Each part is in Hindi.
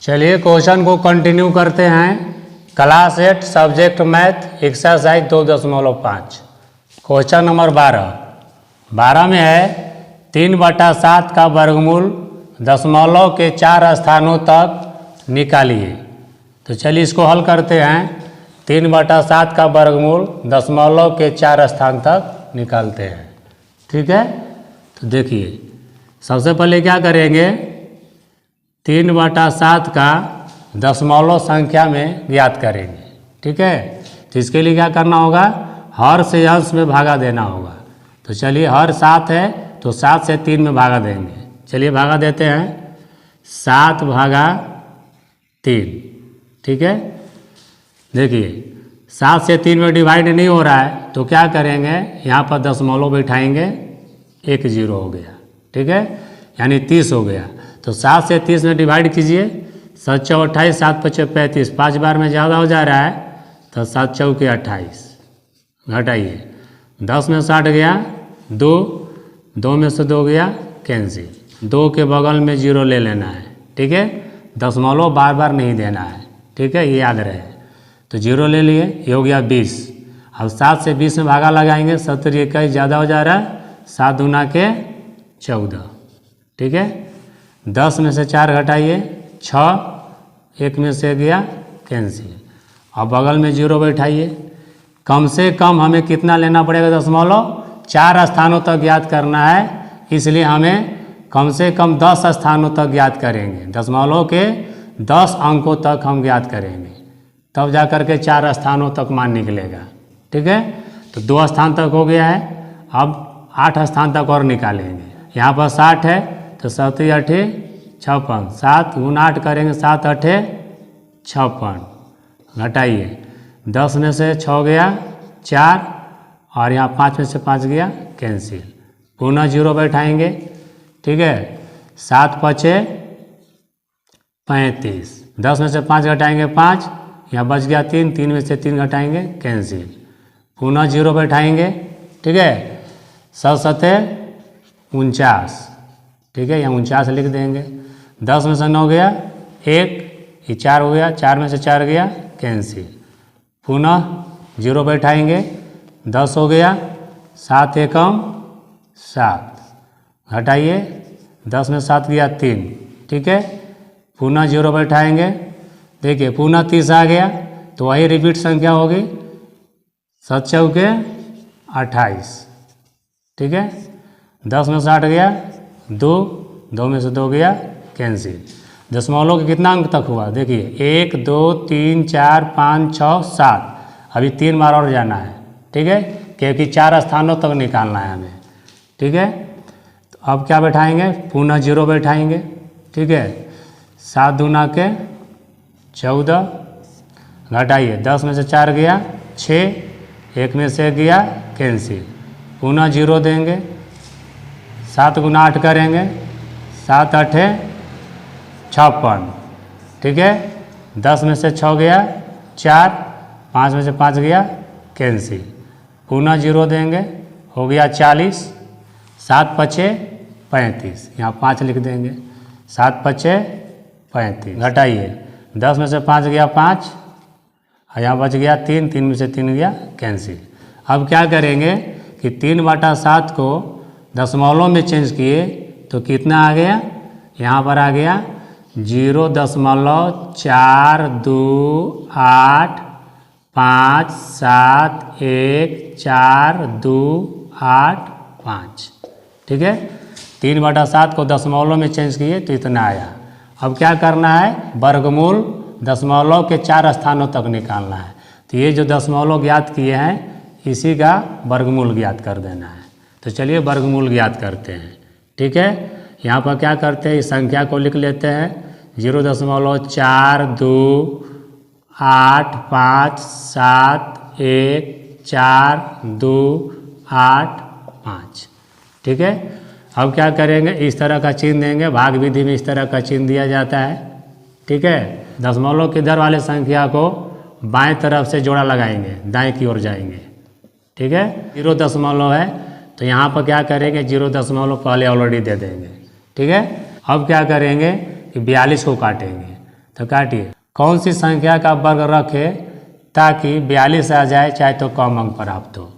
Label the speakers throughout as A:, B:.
A: चलिए क्वेश्चन को कंटिन्यू करते हैं। Class 8 subject math exercise 2.5 question number 12 में है 3/7 का वर्गमूल दशमलव के 4 स्थानों तक निकालिए। तो चलिए इसको हल करते हैं। 3/7 का वर्गमूल दशमलव के 4 स्थान तक निकालते हैं। ठीक है, तो देखिए सबसे पहले क्या करेंगे, 3/7 का दशमलव संख्या में ज्ञात करेंगे। ठीक है, तो इसके लिए क्या करना होगा, हर से अंश में भागा देना होगा। तो चलिए हर 7 है तो 7 से 3 में भागा देंगे। चलिए भागा देते हैं 7/3। ठीक है, देखिए 7 से 3 में डिवाइड नहीं हो रहा है तो क्या करेंगे, यहाँ पर दशमलव बैठाएंगे, 1 0 हो गया। ठीक है, यानी 30 हो गया। तो 7 से 30 में डिवाइड कीजिए, 7 चौक 28, 7 5 35, 5 बार में ज़्यादा हो जा रहा है तो 7 चौक 28 घटाइए, 10 में 60 गया, 2 में से 2 गया कैंसिल, 2 के बगल में 0 ले लेना है। ठीक है, दशमलव बार बार नहीं देना है। ठीक है, ये याद रहे। तो 0 ले लिए, ये हो गया 20। अब 7 से 20 में भागा लगाएंगे, 70 21 ज़्यादा हो जा रहा है, 7 दूना के 14। ठीक है, 10 में से 4 घटाइए, 6, 1 में से गया कैंसिल। अब बगल में 0 बैठाइए। कम से कम हमें कितना लेना पड़ेगा, दशमलव 4 स्थानों तक ज्ञात करना है, इसलिए हमें कम से कम 10 स्थानों तक ज्ञात करेंगे। दशमलव के 10 अंकों तक हम ज्ञात करेंगे, तब जा कर के 4 स्थानों तक मान निकलेगा। ठीक है, तो 2 स्थान तक हो गया है, अब 8 स्थान तक और निकालेंगे। यहाँ पर 60 है तो 7 8 56, 7 गुना 8 करेंगे, 7 8 56 घटाइए, 10 में से 6 गया 4 और यहाँ 5 में से 5 गया कैंसिल, पुनः 0 बैठाएंगे। ठीक है, 7 5 35, 10 में से 5 घटाएंगे 5, यहाँ बच गया 3, 3 में से 3 घटाएंगे कैंसिल, पुनः 0 बैठाएंगे। ठीक है, 7 7 49। ठीक है, यहाँ 49 लिख देंगे, 10 में से 9 गया 1, ये 4 हो गया, 4 में से 4 गया कैंसिल, पुनः 0 बैठाएंगे, 10 हो गया, 7 एकम 7 घटाइए, 10 में 7 गया 3। ठीक है, पुनः 0 बैठाएंगे, देखिए पुनः 30 आ गया, तो वही रिपीट संख्या होगी, 7 चौके 28। ठीक है, 10 में से 8 गया 2 में से 2 गया कैंसिल। दशमलव के कितना अंक तक हुआ, देखिए 1 2 3 4 5 6 7, अभी 3 बार और जाना है। ठीक है, क्योंकि 4 स्थानों तक निकालना है हमें। ठीक है, तो अब क्या बैठाएंगे, पुनः 0 बैठाएंगे। ठीक है, 7 दूना के 14 घटाइए, 10 में से 4 गया 6, 1 में से गया कैंसिल, पुनः 0 देंगे, 7 गुना 8 करेंगे, 7 8 56। ठीक है, 10 में से 6 गया 4, 5 में से 5 गया कैंसिल, पुनः 0 देंगे, हो गया 40, 7 5 35, यहाँ 5 लिख देंगे, 7 5 35 घटाइए, 10 में से 5 गया 5, यहाँ बच गया 3, 3 में से 3 गया कैंसिल। अब क्या करेंगे कि 3/7 को दशमलव में चेंज किए तो कितना आ गया, यहाँ पर आ गया 0.4285714285। ठीक है, 3/7 को दशमलव में चेंज किए तो इतना आया। अब क्या करना है, वर्गमूल दशमलव के 4 स्थानों तक निकालना है। तो ये जो दशमलव ज्ञात किए हैं इसी का वर्गमूल ज्ञात कर देना है। तो चलिए वर्गमूल ज्ञात करते हैं। ठीक है, यहाँ पर क्या करते हैं, इस संख्या को लिख लेते हैं 0.4285714285। ठीक है, अब क्या करेंगे, इस तरह का चिन्ह देंगे, भाग विधि में इस तरह का चिन्ह दिया जाता है। ठीक है, दशमलव के इधर वाले संख्या को बाएं तरफ से जोड़ा लगाएंगे, दाएं की ओर जाएंगे। ठीक है, 0 दशमलव है तो यहाँ पर क्या करेंगे, 0 दशमलव पहले ऑलरेडी दे देंगे। ठीक है, अब क्या करेंगे कि 42 को काटेंगे, तो काटिए। कौन सी संख्या का वर्ग रखे ताकि 42 आ जाए चाहे तो कम अंक प्राप्त हो।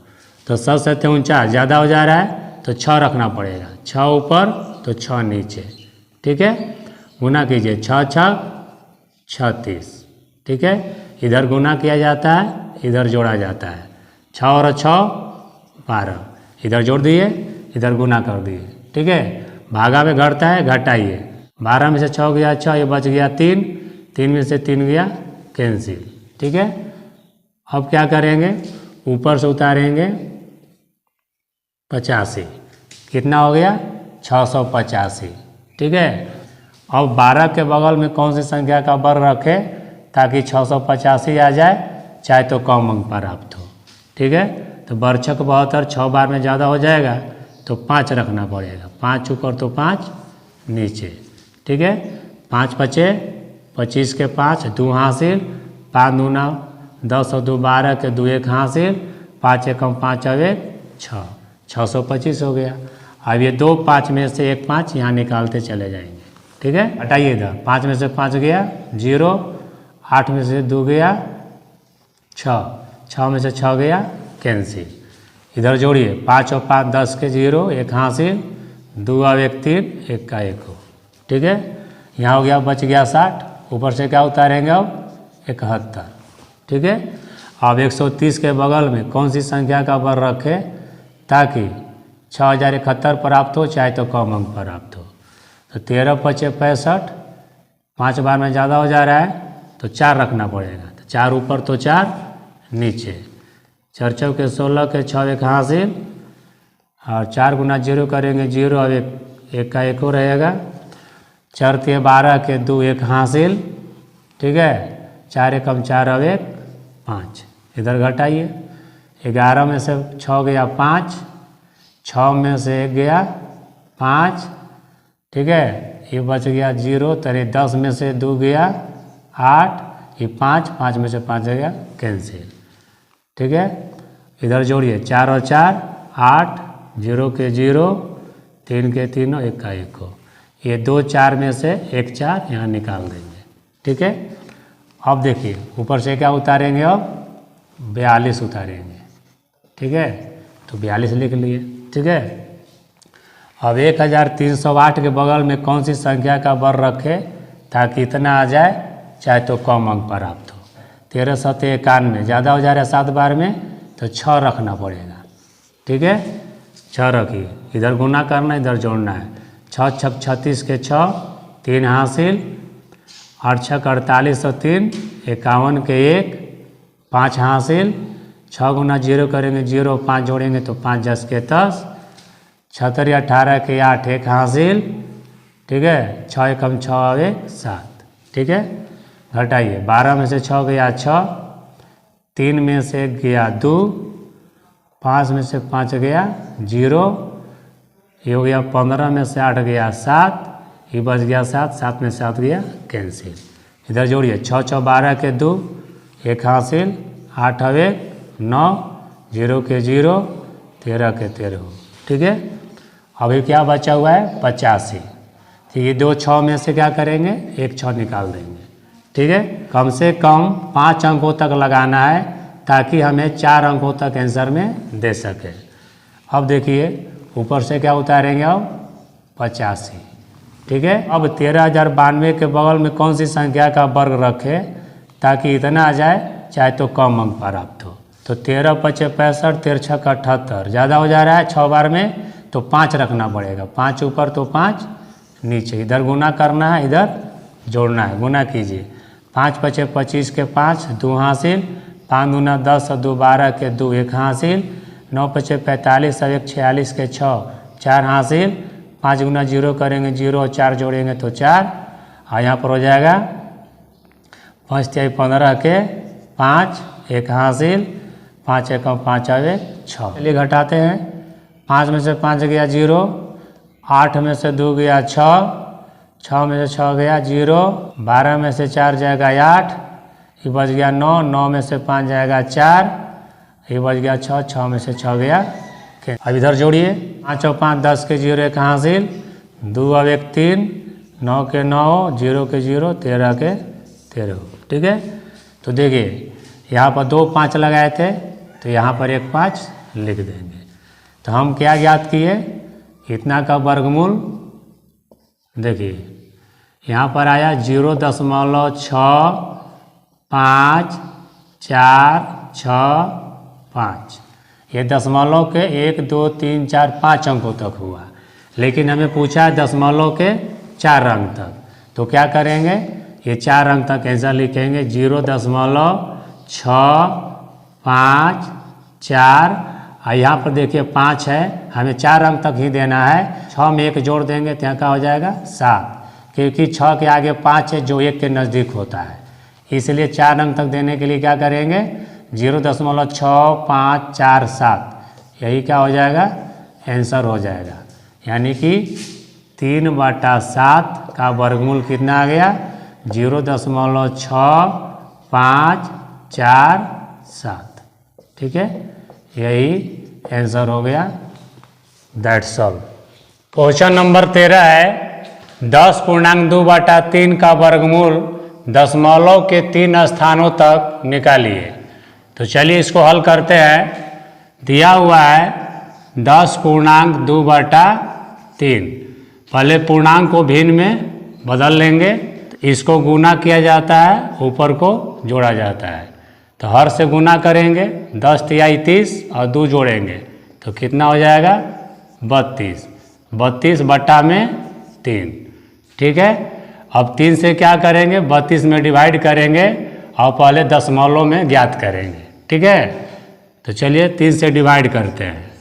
A: तो 7×7 ज़्यादा हो जा रहा है तो 6 रखना पड़ेगा, 6 ऊपर तो 6 नीचे, ठीक है। गुना कीजिए, 6×6 36, ठीक है। इधर गुना किया जाता है, इधर जोड़ा जाता है, 6 और 6 12, इधर जोड़ दिए, इधर गुना कर दिए, ठीक है। भागा में घटता है, घटाइए, 12 में से 6 गया 6, ये बच गया 3, 3 में से 3 गया कैंसिल, ठीक है। अब क्या करेंगे, ऊपर से उतारेंगे 85, कितना हो गया 685, ठीक है। अब 12 के बगल में कौन सी संख्या का वर्ग रखे ताकि 685 आ जाए चाहे तो कम अंक प्राप्त हो, ठीक है। तो बरछक 72 6 बार में ज़्यादा हो जाएगा तो 5 रखना पड़ेगा, 5 ऊपर तो 5 नीचे, ठीक है। 5 बचे 25 के 5 2 हासिल, 5 दूना 10 और 2 12 के 2 1 हासिल, 5 एकम 5 और 1 6, 625 हो गया। अब ये 2 5 में से 1 5 यहाँ निकालते चले जाएंगे, ठीक है। हटाइए इधर, 5 में से 5 गया 0, 8 में से 2 गया 6, 6 में से 6 गया कैंसिल। इधर जोड़िए, 5 और 5 10 के 0, 1 हासिल, 2 और 1 3, 1 का 1 हो, ठीक है। यहाँ हो गया, बच गया 60, ऊपर से क्या उतारेंगे अब 71, ठीक है। अब 130 के बगल में कौन सी संख्या का वर्ग रखे ताकि 6071 प्राप्त हो चाहे तो कम अंक प्राप्त हो। तो 13 5 65, 5 बार में ज़्यादा हो जा रहा है तो 4 रखना पड़ेगा, तो 4 ऊपर तो 4 नीचे, 4 चौ के 16 के 6 1 हासिल, और 4 गुना 0 करेंगे 0 और 1 का 1 हो रहेगा, 4 के 12 के 2 1 हासिल, ठीक है। 4 एकम 4 और 1 5, इधर घटाइए, 11 में से 6 गया 5, 6 में से 1 गया 5, ठीक है। ये बच गया 0, तरी 10 में से 2 गया 8, ये 5, 5 में से 5 गया कैंसिल, ठीक है। इधर जोड़िए, 4 और 4 8, 0 के 0, 3 के 3 और 1 का 1 हो, ये 2 4 में से 1 4 यहाँ निकाल देंगे, ठीक है। अब देखिए ऊपर से क्या उतारेंगे, अब 42 उतारेंगे, ठीक है। तो 42 लिख लिए, ठीक है। अब 1308 के बगल में कौन सी संख्या का वर्ग रखे ताकि इतना आ जाए चाहे तो कम अंक प्राप्त हो। 13 7 91 ज़्यादा हो जा रहा है 7 बार में तो 6 रखना पड़ेगा, ठीक है। 6 रखिए, इधर गुना करना इधर जोड़ना है, 6 6 36 के 6 3 हासिल, 8 6 48 और 3 51 के 1 5 हासिल, 6 गुना 0 करेंगे 0, 5 जोड़ेंगे तो 5 10 के 10, 6 18 के 8 1 हासिल, ठीक है। 6 एकम 6 और 1 7, ठीक है। घटाइए, 12 में से 6 गया 6, 3 में से 1 गया 2, 5 में से 5 गया 0, ये हो गया 15 में से 8 गया 7, ये बच गया 7, 7 में से 7 गया कैंसिल। इधर जोड़िए, 6 6 12 के 2 1 हासिल, 8 और 1 9, 0 के 0, 13 के 13 हो, ठीक है। अभी क्या बचा हुआ है 85, तो ये 2 6 में से क्या करेंगे 1 6 निकाल देंगे, ठीक है। कम से कम 5 अंकों तक लगाना है ताकि हमें 4 अंकों तक आंसर में दे सके। अब देखिए ऊपर से क्या उतारेंगे, अब 85, ठीक है। अब 13092 के बगल में कौन सी संख्या का वर्ग रखे ताकि इतना आ जाए चाहे तो कम अंक प्राप्त हो। तो 13 5 65, 13 6 78 ज़्यादा हो जा रहा है 6 बार में तो 5 रखना पड़ेगा, 5 ऊपर तो 5 नीचे, इधर गुना करना है इधर जोड़ना है, गुना कीजिए, 5 5 25 के 5 2 हासिल, 5 दूना 10 और 2 12 के 2 1 हासिल, 9 5 45 और 1 46 के 6 4 हासिल, 5 गुना 0 करेंगे 0 और 4 जोड़ेंगे तो 4, और यहाँ पर हो जाएगा 5 3 15 के 5 1 हासिल, 5 1 5 और 1 6। चलिए घटाते हैं, 5 में से 5 गया 0, 8 में से 2 गया 6, 6 में से 6 गया 0, 12 में से 4 जाएगा 8, ये बच गया 9, 9 में से 5 जाएगा 4, ये बच गया 6, 6 में से 6 गया। अब इधर जोड़िए, 5 और 5 10 के 0 1 हासिल, 2 और 1 3, 9 के 9, 0 के 0, 13 के फिर हो, ठीक है। तो देखिए यहाँ पर 2 5 लगाए थे, तो यहाँ पर एक 5 लिख देंगे। तो हम क्या ज्ञात किए, इतना का वर्गमूल। देखिए यहाँ पर आया 0.54565। ये दशमलव के 1 2 3 4 5 अंकों तक हुआ, लेकिन हमें पूछा है दशमलव के 4 अंक तक। तो क्या करेंगे, ये 4 अंक तक ऐसा लिखेंगे 0.654। और यहाँ पर देखिए 5 है, हमें 4 अंक तक ही देना है। 6 में 1 जोड़ देंगे तो यहाँ क्या हो जाएगा 7, क्योंकि 6 के आगे 5 है जो 1 के नज़दीक होता है, इसलिए 4 अंक तक देने के लिए क्या करेंगे 0.6547, यही क्या हो जाएगा आंसर हो जाएगा। यानी कि 3/7 का वर्गमूल कितना आ गया 0.6547, ठीक है, यही आंसर हो गया। That's all. क्वेश्चन नंबर 13 है 10.2/3 का वर्गमूल दशमलव के 3 स्थानों तक निकालिए। तो चलिए इसको हल करते हैं। दिया हुआ है 10.2/3। पहले पूर्णांक को भिन्न में बदल लेंगे, इसको गुना किया जाता है, ऊपर को जोड़ा जाता है। तो हर से गुना करेंगे, 10 तिहाई 30 और 2 जोड़ेंगे तो कितना हो जाएगा 32। 32/3, ठीक है। अब 3 से क्या करेंगे 32 में डिवाइड करेंगे और पहले दशमलव में ज्ञात करेंगे, ठीक है। तो चलिए 3 से डिवाइड करते हैं।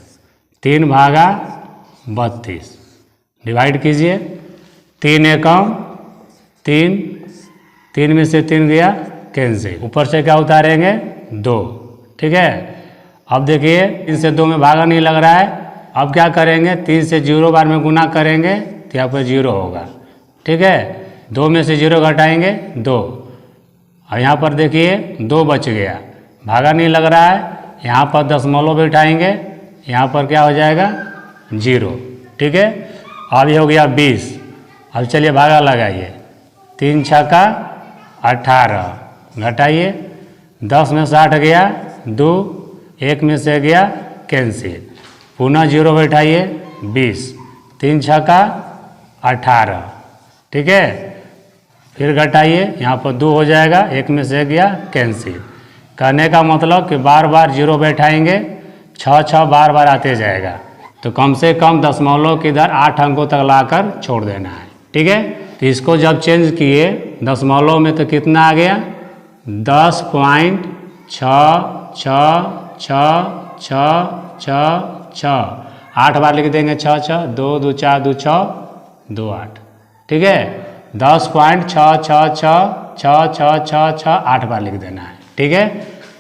A: 3/32 डिवाइड कीजिए। 3 एकम 3, 3 में से 3 गया कैंसिल, ऊपर से क्या उतारेंगे 2, ठीक है। अब देखिए 3 से 2 में भागा नहीं लग रहा है। अब क्या करेंगे 3 से 0 बार में गुना करेंगे तो यहाँ पर 0 होगा, ठीक है। 2 में से 0 घटाएंगे 2, और यहाँ पर देखिए 2 बच गया, भागा नहीं लग रहा है। यहाँ पर दशमलव बैठाएंगे, यहाँ पर क्या हो जाएगा 0, ठीक है। अब ये हो गया 20। अब चलिए भागा लगाइए। 3 छक्का 18, घटाइए 10 में से 8 गया 2, 1 में से गया कैंसिल, पुनः 0 बैठाइए 20, 3 छक्का 18, ठीक है। फिर घटाइए, यहाँ पर 2 हो जाएगा, 1 में से गया कैंसिल। कहने का मतलब कि बार बार 0 बैठाएंगे, 6 बार बार आते जाएगा। तो कम से कम दशमलव की इधर 8 अंकों तक लाकर छोड़ देना है, ठीक है। तो इसको जब चेंज किए दशमलव में तो कितना आ गया 10.666666। 8 बार लिख देंगे 6 2 2 4 2 6 2 8, ठीक है। 10.666666 8 बार लिख देना है, ठीक है।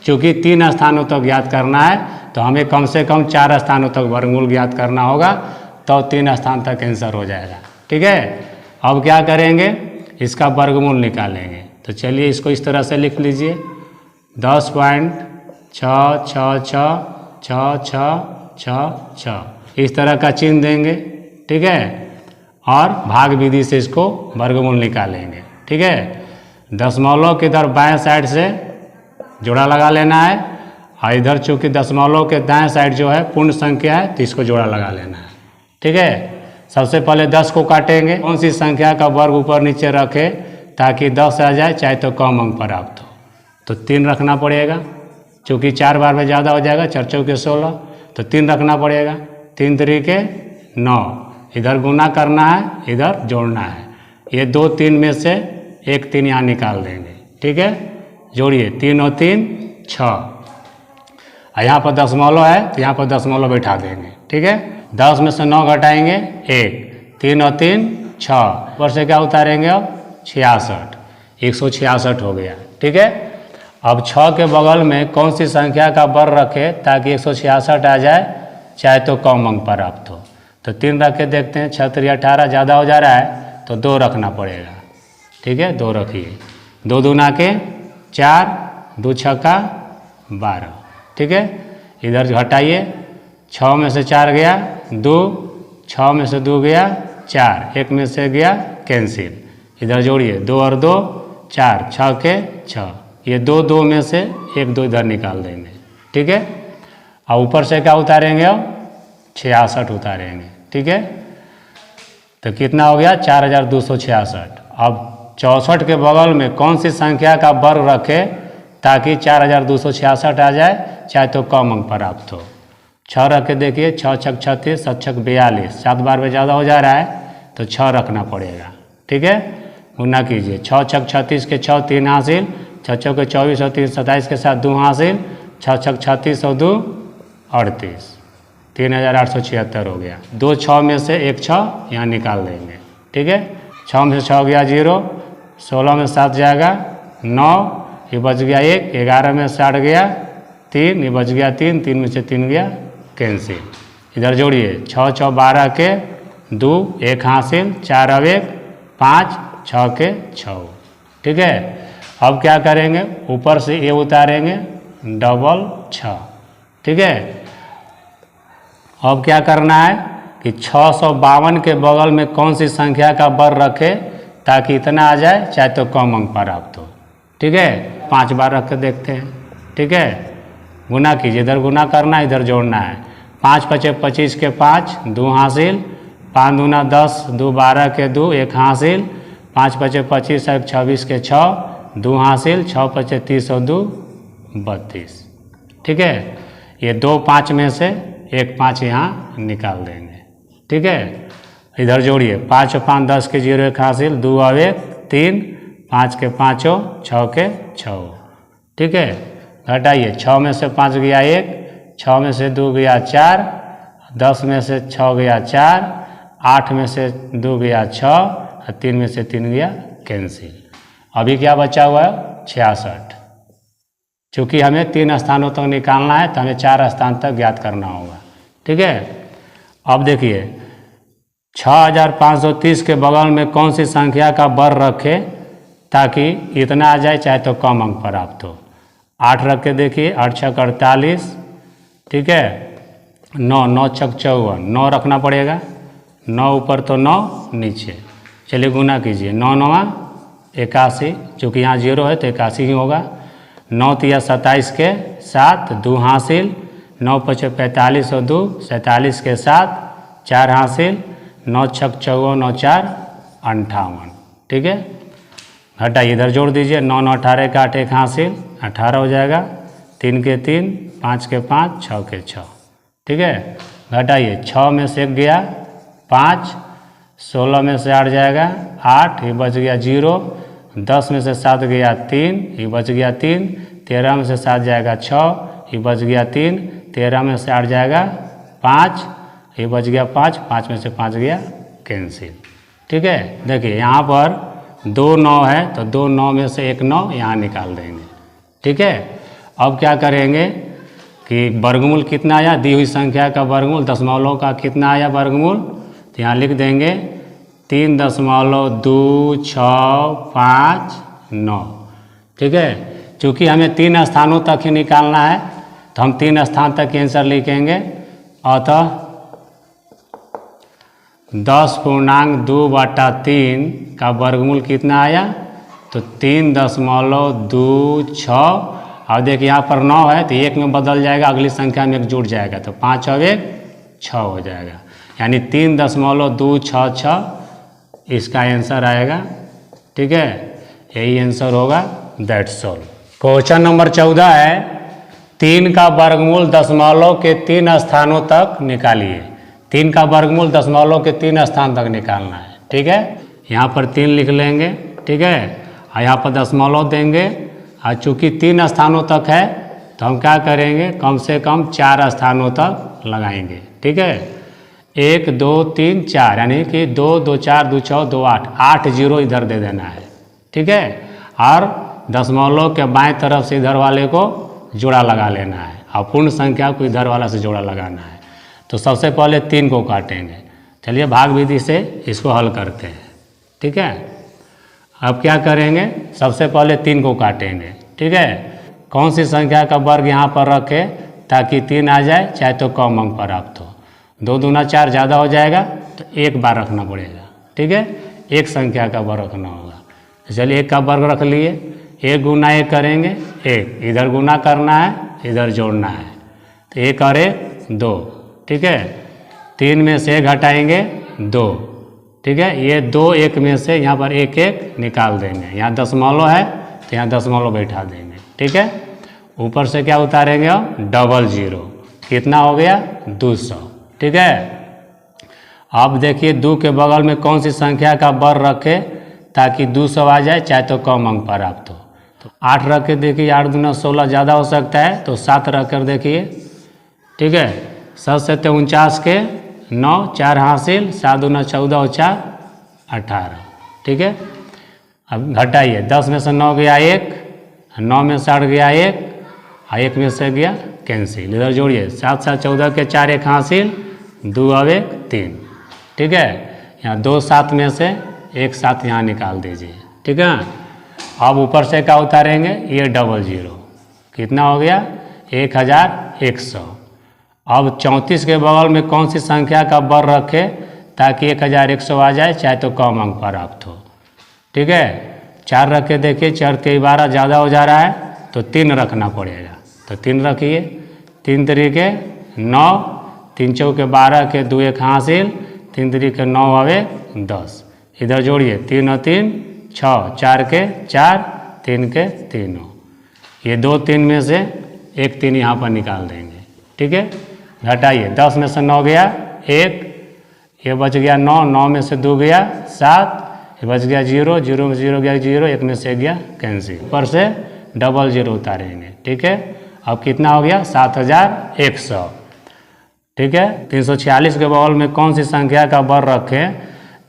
A: क्योंकि 3 स्थानों तक ज्ञात करना है तो हमें कम से कम 4 स्थानों तक वर्गमूल ज्ञात करना होगा, तो 3 स्थान तक आंसर हो जाएगा, ठीक है। अब क्या करेंगे इसका वर्गमूल निकालेंगे। तो चलिए इसको इस तरह से लिख लीजिए 10.666666, इस तरह का चिन्ह देंगे, ठीक है। और भाग विधि से इसको वर्गमूल निकालेंगे, ठीक है। दशमलव के इधर बाएं साइड से जोड़ा लगा लेना है, और इधर चूंकि दशमलव के दाएं साइड जो है पूर्ण संख्या है तो इसको जोड़ा लगा लेना है, ठीक है। सबसे पहले 10 को काटेंगे, कौन सी संख्या का वर्ग ऊपर नीचे रखे ताकि 10 आ जाए, चाहे तो कम अंक प्राप्त हो। तो 3 रखना पड़ेगा, चूँकि 4 बार में ज़्यादा हो जाएगा, 4 चौके 16, तो 3 रखना पड़ेगा। 3 तरीके 9, इधर गुना करना है, इधर जोड़ना है। ये 2 3 में से 1 3 यहाँ निकाल देंगे, ठीक है। जोड़िए 3 और 3 6, और यहाँ पर दशमलव है तो यहाँ पर दशमलव बैठा देंगे, ठीक है। 10 में से 9 घटाएंगे 1, 3 और 3 6, ऊपर से क्या उतारेंगे अब 66, 166 हो गया, ठीक है। अब 6 के बगल में कौन सी संख्या का वर्ग रखे ताकि 166 आ जाए, चाहे तो कम अंक प्राप्त हो। तो 3 रख के देखते हैं, 6 3 18 ज़्यादा हो जा रहा है तो 2 रखना पड़ेगा, ठीक है। 2 रखिए, 2 दूना के 4, 2 छक्का 12, ठीक है। इधर घटाइए, 6 में से 4 गया 2, 6 में से 2 गया 4, 1 में से गया कैंसिल। इधर जोड़िए 2 और 2 4, 6 के 6, ये 2 2 में से 1 2 इधर निकाल देंगे, ठीक है। और ऊपर से क्या उतारेंगे, अब 66 उतारेंगे, ठीक है। तो कितना हो गया 4266। अब 64 के बगल में कौन सी संख्या का वर्ग रखे ताकि 4266 आ जाए, चाहे तो कम अंक प्राप्त हो। 6 रख के देखिए, 6 छक 36, 7 छक 42, 7 बार में ज़्यादा हो जा रहा है तो 6 रखना पड़ेगा, ठीक है। गुना कीजिए, 6 छक 36 के 6 3 हासिल, 6 छक के 24 और 3 27 के साथ 2 हासिल, 6 छक 36 और 2 38, 3876 हो गया। 2 6 में से 1 6 यहाँ निकाल देंगे, ठीक है। 6 में से 6 गया 0, 16 में 7 जाएगा 9, ये बच गया 1, 11 में से 8 गया 3, ये बच गया 3, 3 में से 3 गया कैंसिल। इधर जोड़िए, 6 6 12 के 2, 1 हासिल, 4 अब 1 5, 6 के 6, ठीक है। अब क्या करेंगे, ऊपर से ये उतारेंगे डबल 6, ठीक है। अब क्या करना है कि 652 के बगल में कौन सी संख्या का वर्ग रखे ताकि इतना आ जाए, चाहे तो कम अंक प्राप्त हो, ठीक है। 5 बार रख के देखते हैं, ठीक है। गुना कीजिए, इधर गुना करना, इधर जोड़ना है। 5 5 25 के 5, 2 हासिल, 5 दूना 10, 2 12 के 2, 1 हासिल, 5 5 25 1 26 के 6, 2 हासिल, 6 5 30 और 2 32, ठीक है। ये 2 5 में से 1 5 यहाँ निकाल देंगे, ठीक है। इधर जोड़िए, 5 5 10 के 0 1 हासिल, 2 और 1 3, 5 के 5 6 के 6, ठीक है। घटाइए, 6 में से 5 गया 1, 6 में से 2 गया 4, 10 में से 6 गया 4, 8 में से 2 गया 6 और 3 में से 3 गया कैंसिल। अभी क्या बचा हुआ है 66। चूँकि हमें 3 स्थानों तक निकालना है तो हमें 4 स्थान तक ज्ञात करना होगा, ठीक है। अब देखिए, 6530 के बगल में कौन सी संख्या का वर्ग रखे ताकि इतना आ जाए, चाहे तो कम अंक प्राप्त हो। 8 रख के देखिए, 8 छक 48, ठीक है। 9 9 छक 54, 9 रखना पड़ेगा, 9 ऊपर तो 9 नीचे। चलिए गुना कीजिए, 9 9 81, चूँकि यहाँ 0 है तो 81 ही होगा। 9 3 27 के 7, 2 हासिल, 9 5 45 और 2 47 के साथ 4 हासिल, 9 छक 54, 9 4 58, ठीक है। हटाइए, इधर जोड़ दीजिए, 9 9 18 का 8 1 हासिल, 18 हो जाएगा, 3 के 3, 5 के 5, 6 के 6, ठीक है। घटाइए, 6 में से 1 गया 5, 16 में से 8 जाएगा 8, ये बच गया 0, 10 में से 7 गया 3, ये बच गया 3, 13 में से 7 जाएगा 6, ये बच गया 3, 13 में से 8 जाएगा 5, ये बच गया 5, 5 में से 5 गया कैंसिल, ठीक है। देखिए यहाँ पर 2 9 है तो 2 9 में से 1 9 यहाँ निकाल देंगे, ठीक है। अब क्या करेंगे कि वर्गमूल कितना आया, दी हुई संख्या का वर्गमूल, दशमलव का कितना आया वर्गमूल, तो यहाँ लिख देंगे 3.2659, ठीक है। चूँकि हमें 3 स्थानों तक ही निकालना है तो हम 3 स्थान तक आंसर लिखेंगे। अतः 10.2/3 का वर्गमूल कितना आया, तो 3.26। और देखिए यहाँ पर 9 है तो 1 में बदल जाएगा, अगली संख्या में 1 जुड़ जाएगा तो 5 और 1 6 हो जाएगा, यानी 3.266 इसका आंसर आएगा, ठीक है। यही आंसर होगा, दैट्स ऑल। क्वेश्चन नंबर 14 है, 3 का वर्गमूल दशमलव के 3 स्थानों तक निकालिए। 3 का वर्गमूल दशमलव के 3 स्थान तक निकालना है, ठीक है। यहाँ पर 3 लिख लेंगे, ठीक है, और यहाँ पर दशमलव देंगे। और चूँकि 3 स्थानों तक है तो हम क्या करेंगे, कम से कम 4 स्थानों तक लगाएंगे, ठीक है। 1 2 3 4, यानी कि 2 2 4 2 6 2 8, 8 0 इधर दे देना है, ठीक है। और दशमलव के बाएं तरफ से इधर वाले को जोड़ा लगा लेना है और पूर्ण संख्या को इधर वाला से जोड़ा लगाना है। तो सबसे पहले 3 को काटेंगे। चलिए भाग विधि से इसको हल करते हैं, ठीक है। अब क्या करेंगे, सबसे पहले 3 को काटेंगे, ठीक है। कौन सी संख्या का वर्ग यहाँ पर रखें ताकि 3 आ जाए, चाहे तो कम अंक प्राप्त हो। 2 दूना 4 ज़्यादा हो जाएगा तो 1 बार रखना पड़ेगा, ठीक है। एक संख्या का वर्ग रखना होगा। तो चलिए एक का वर्ग रख लिए, एक गुना एक करेंगे एक, इधर गुना करना है इधर जोड़ना है, तो एक और एक दो, ठीक है। 3 में से घटाएंगे 2, ठीक है। ये 2 एक में से यहाँ पर एक एक निकाल देंगे, यहाँ दशमलव है तो यहाँ दशमलव बैठा देंगे, ठीक है। ऊपर से क्या उतारेंगे अब, डबल जीरो, कितना हो गया 200, ठीक है। अब देखिए 2 के बगल में कौन सी संख्या का वर्ग रखे ताकि 200 आ जाए, चाहे तो कम अंक प्राप्त हो। तो 8 रख के देखिए, 8 दूना 16 ज़्यादा हो सकता है तो 7 रख कर देखिए, ठीक है। 7 से 49 के 9, 4 हासिल, 7 दूना 14 और 4 18, ठीक है। अब घटाइए, 10 में से 9 गया 1, 9 में से 8 गया 1, 1 में से गया कैंसिल, इधर जोड़िए 7 7 14 के 4 1 हासिल, 2 और 1 3, ठीक है। यहाँ 2 7 में से 1 7 यहाँ निकाल दीजिए, ठीक है। अब ऊपर से क्या उतारेंगे, ये डबल जीरो, कितना हो गया 1100। अब 34 के बगल में कौन सी संख्या का वर्ग रखे ताकि 1100 आ जाए, चाहे तो कम अंक प्राप्त हो, ठीक है। 4 रख के देखिए, 4 के 12 ज़्यादा हो जा रहा है तो 3 रखना पड़ेगा, तो 3 रखिए, 3 तरीके 9, 3 चौके 12 के 2 1 हासिल, 3 तरीके 9 और 1 10, इधर जोड़िए 3 और 3 6, 4 के 4, 3 के 3, ये 2 3 में से 1 3 यहाँ पर निकाल देंगे, ठीक है। घटाइए, 10 में से 9 गया 1, ये बच गया 9, 9 में से 2 गया 7, ये बच गया 0, 0 में 0 गया 0, 1 में से गया कैंसिल, ऊपर से डबल जीरो उतारेंगे, ठीक है। अब कितना हो गया 7100, ठीक है। 346 के बगल में कौन सी संख्या का वर्ग रखें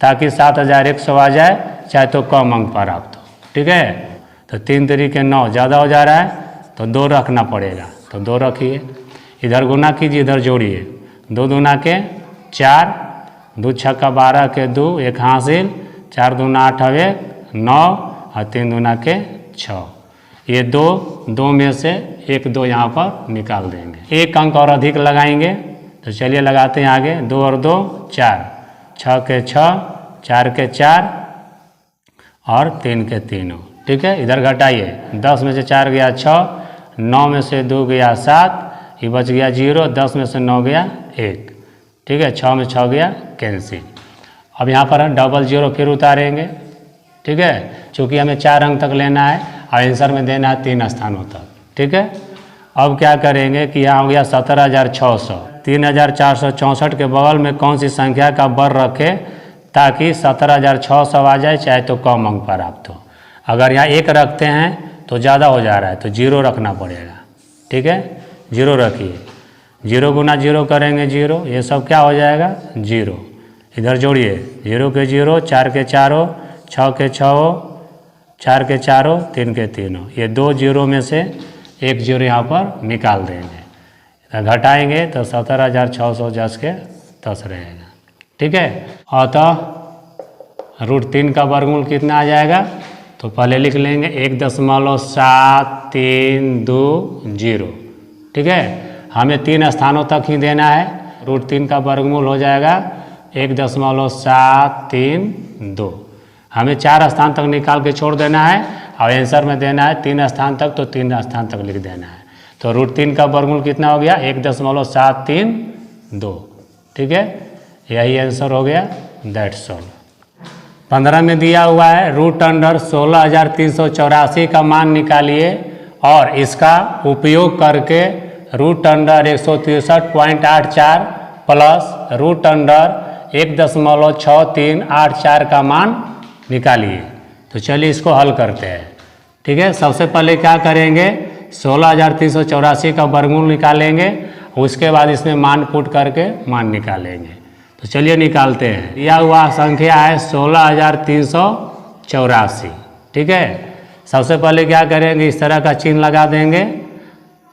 A: ताकि 7100 आ जाए, चाहे तो कम अंक प्राप्त हो, ठीक है। तो 3 तरीके 9 ज़्यादा हो जा रहा है तो 2 रखना पड़ेगा, तो 2 रखिए, इधर गुना कीजिए इधर जोड़िए, 2 दूना के 4, 2 छक्का 12 के 2 1 हासिल, 4 दूना 8 और 1 9 और 3 दूना के 6, ये 2 2 में से 1 2 यहाँ पर निकाल देंगे, 1 अंक और अधिक लगाएंगे, तो चलिए लगाते हैं आगे, 2 और 2 4, 6 के 6, 4 के 4 और 3 के 3, ठीक है। इधर घटाइए, 10 में से 4 गया 6, 9 में से 2 गया 7, ये बच गया 0, 10 में से 9 गया 1, ठीक है। 6 में 6 गया कैंसिल। अब यहाँ पर डबल जीरो फिर उतारेंगे, ठीक है, चूँकि हमें 4 अंक तक लेना है और आंसर में देना है 3 स्थानों तक, ठीक है। अब क्या करेंगे कि यहाँ हो गया 17600, 3464 के बगल में कौन सी संख्या का वर्ग रखे ताकि 17600 आ जाए, चाहे तो कम अंक प्राप्त हो। अगर यहाँ 1 रखते हैं तो ज़्यादा हो जा रहा है तो 0 रखना पड़ेगा, ठीक है। 0 रखिए, 0 गुना 0 करेंगे 0, ये सब क्या हो जाएगा 0, इधर जोड़िए 0 के 0, 4 के 4, 6 के 6, 4 के 4, 3 के 3, ये 2 0 में से 1 0 यहाँ पर निकाल देंगे, घटाएंगे तो 17610 के 10 रहेगा, ठीक है। अतः √3 का वर्गमूल कितना आ जाएगा, तो पहले लिख लेंगे 1.7320, ठीक है। हमें 3 स्थानों तक ही देना है, √3 का वर्गमूल हो जाएगा 1.732, हमें 4 स्थान तक निकाल के छोड़ देना है और आंसर में देना है 3 स्थान तक, तो 3 स्थान तक लिख देना है। तो √3 का वर्गमूल कितना हो गया 1.732, ठीक है। यही आंसर हो गया, दैट्स ऑल। 15 में दिया हुआ है √16,384 का मान निकालिए और इसका उपयोग करके √163.84 प्लस √1.6384 का मान निकालिए। तो चलिए इसको हल करते हैं, ठीक है। सबसे पहले क्या करेंगे, 16,384 का वर्गमूल निकालेंगे, उसके बाद इसमें मान पुट करके मान निकालेंगे। तो चलिए निकालते हैं। दिया हुआ संख्या है 16,384, ठीक है। सबसे पहले क्या करेंगे, इस तरह का चिन्ह लगा देंगे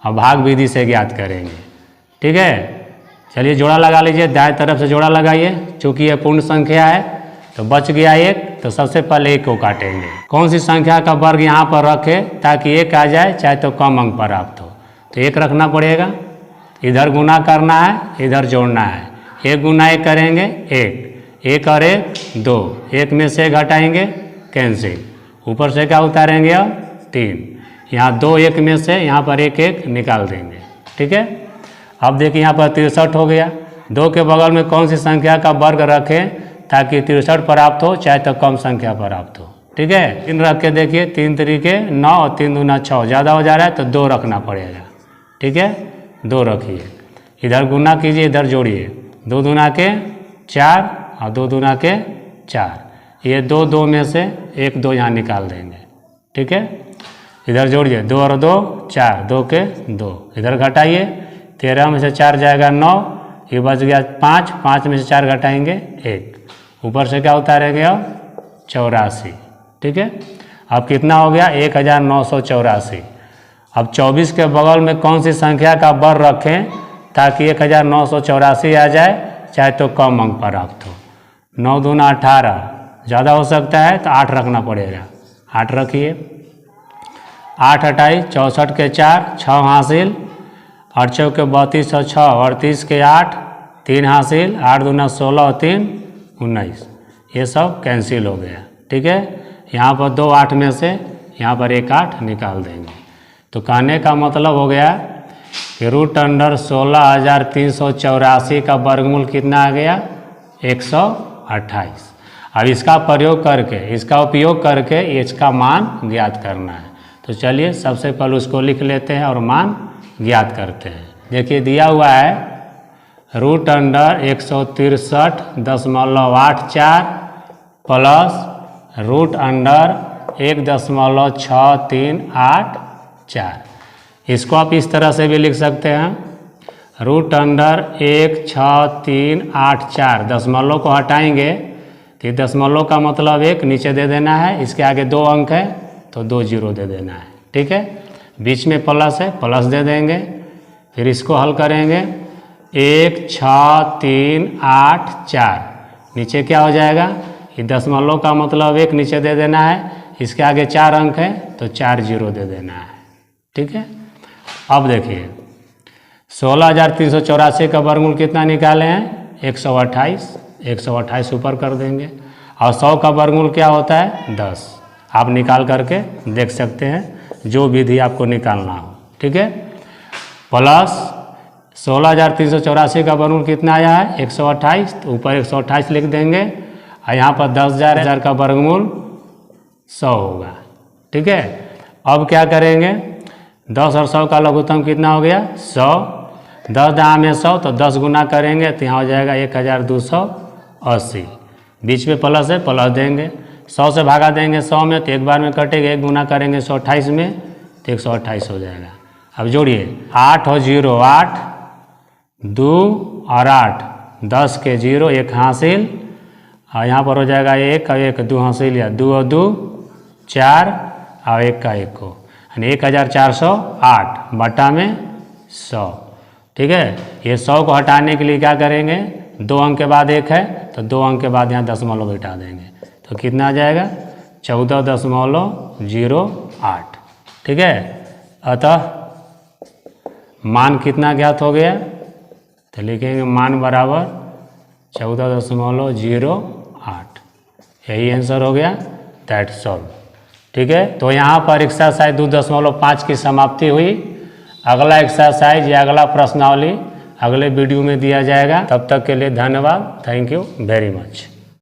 A: और भाग विधि से ज्ञात करेंगे, ठीक है। चलिए जोड़ा लगा लीजिए, दाएं तरफ से जोड़ा लगाइए, चूँकि ये पूर्ण संख्या है तो बच गया 1, तो सबसे पहले 1 को काटेंगे। कौन सी संख्या का वर्ग यहाँ पर रखें ताकि 1 आ जाए, चाहे तो कम अंक प्राप्त हो, तो 1 रखना पड़ेगा, इधर गुना करना है इधर जोड़ना है, 1 गुना 1 करेंगे 1, 1 और 1 2, 1 में से घटाएंगे कैंसिल, ऊपर से क्या उतारेंगे अब 3, यहाँ 2 1 में से यहाँ पर 1 1 निकाल देंगे। ठीक है, अब देखिए यहाँ पर 63 हो गया। 2 के बगल में कौन सी संख्या का वर्ग रखें ताकि 63 प्राप्त हो, चाहे तो कम संख्या प्राप्त हो। ठीक है, 3 रख के देखिए, 3 तरीके 9 और 3 दूना 6, ज़्यादा हो जा रहा है तो 2 रखना पड़ेगा। ठीक है, 2 रखिए, इधर गुना कीजिए, इधर जोड़िए, 2 दूना के 4 और 2 दूना के 4, ये 2 2 में से 1 2 यहाँ निकाल देंगे। ठीक है, इधर जोड़िए, 2 और 2 4, 2 के 2, इधर घटाइए, 13 में से 4 जाएगा 9, ये बच गया 5, 5 में से 4 घटाएंगे 1, ऊपर से क्या उतारेंगे अब 84। ठीक है, अब कितना हो गया 1984। अब 24 के बगल में कौन सी संख्या का वर्ग रखें ताकि 1984 आ जाए, चाहे तो कम अंक प्राप्त हो। 9 दूना 18, ज़्यादा हो सकता है तो 8 रखना पड़ेगा, 8 रखिए, 8 28 64 के 4 6 हासिल, 8 चौके 32 और 6 38 के 8 3 हासिल, 8 दूना 16 और 3 19, ये सब कैंसिल हो गया। ठीक है, यहाँ पर 2 8 में से यहाँ पर 1 8 निकाल देंगे। तो कहने का मतलब हो गया कि √16,384 का वर्गमूल कितना आ गया 128। अब इसका उपयोग करके इसका मान ज्ञात करना है। तो चलिए सबसे पहले उसको लिख लेते हैं और मान ज्ञात करते हैं। देखिए दिया हुआ है √163.84 प्लस √1.6384। इसको आप इस तरह से भी लिख सकते हैं, √16384, दशमलव को हटाएंगे तो दशमलव का मतलब 1 नीचे दे देना है, इसके आगे 2 अंक है तो 2 0 दे देना है। ठीक है, बीच में प्लस है, प्लस दे देंगे, फिर इसको हल करेंगे 16384, नीचे क्या हो जाएगा, ये दशमलव का मतलब 1 नीचे दे देना है, इसके आगे 4 अंक है तो 4 0 दे देना है। ठीक है, अब देखिए 16,384 का वर्गमूल कितना निकाले हैं 128, 128 ऊपर कर देंगे, और 100 का वर्गमूल क्या होता है 10, आप निकाल करके देख सकते हैं जो विधि आपको निकालना हो। ठीक है, प्लस 16,384 का वर्गमूल कितना आया है 128, तो ऊपर 128 लिख देंगे, और यहाँ पर 10,000 का वर्गमूल 100 होगा। ठीक है, अब क्या करेंगे 10 और 100 का लघुत्तम कितना हो गया 100, 10 दाम में 100 तो 10 गुना करेंगे तो यहाँ हो जाएगा 1280, बीच में प्लस है प्लस देंगे, 100 से भागा देंगे 100 में तो एक बार में कटेगा, 1 गुना करेंगे 128 में तो 128 हो जाएगा। अब जोड़िए 8 और 0 8, 2 और 8 10 के 0 1 हासिल, और यहाँ पर हो जाएगा 1 और 1 2 हासिल, या 2 और 2 4 और 1 का 1 को, यानी 1408 बटा में 100। ठीक है, ये 100 को हटाने के लिए क्या करेंगे, 2 अंक के बाद 1 है तो 2 अंक के बाद यहाँ दशमलव बिठा देंगे, तो कितना आ जाएगा 14.08। ठीक है, अतः मान कितना ज्ञात हो गया, तो लिखेंगे मान बराबर 14.08, यही आंसर हो गया, दैट सॉल्व। ठीक है, तो यहाँ पर एक्सरसाइज 2.5 की समाप्ति हुई। अगला एक्सरसाइज या अगला प्रश्नावली अगले वीडियो में दिया जाएगा। तब तक के लिए धन्यवाद, थैंक यू वेरी मच।